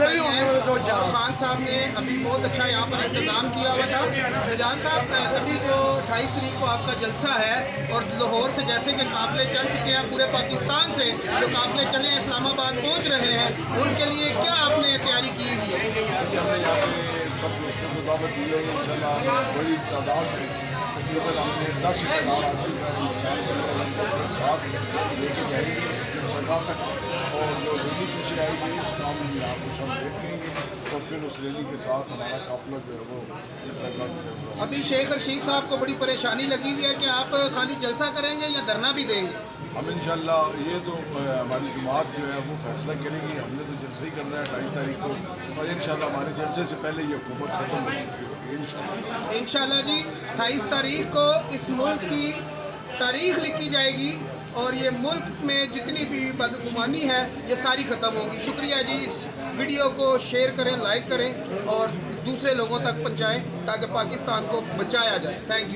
भाई हैं और खान साहब ने अभी बहुत अच्छा यहाँ पर इंतज़ाम किया हुआ था। सजाद साहब, अभी जो 28 तारीख को आपका जलसा है और लाहौर से जैसे कि काफ़िले चल चुके हैं, पूरे पाकिस्तान से जो काफ़िले चले इस्लामाबाद पहुँच रहे हैं, उनके लिए क्या आपने तैयारी की हुई है? हमने यहाँ पे सब दोस्तों को दावत दी है। इंशाल्लाह बड़ी तादाद में तकरीबन हमने 10 हज़ार आदमी का इंतजाम करके साथ लेके जाएंगे सरकार तक, और जो रैली पीछे आएगी उसका हम यहाँ कुछ हम देखेंगे और फिर उस रैली के साथ हमारा काफिला जो है वो सरकार। अभी शेख रशीद साहब को बड़ी परेशानी लगी हुई है कि आप खाली जलसा करेंगे या धरना भी देंगे? हम इंशाल्लाह ये तो हमारी जमात जो है वो फैसला करेगी। हमने तो जलसा ही करना है 28 तारीख को, और इंशाल्लाह हमारे जलसे से पहले ये हुकूमत खत्म हो चुकी होगी इंशाल्लाह। इंशाल्लाह जी 28 तारीख को इस मुल्क की तारीख लिखी जाएगी और ये मुल्क में जितनी भी बदगुमानी है ये सारी ख़त्म होगी। शुक्रिया जी, इस वीडियो को शेयर करें, लाइक करें और दूसरे लोगों तक पहुँचाएँ ताकि पाकिस्तान को बचाया जाए। Thank you.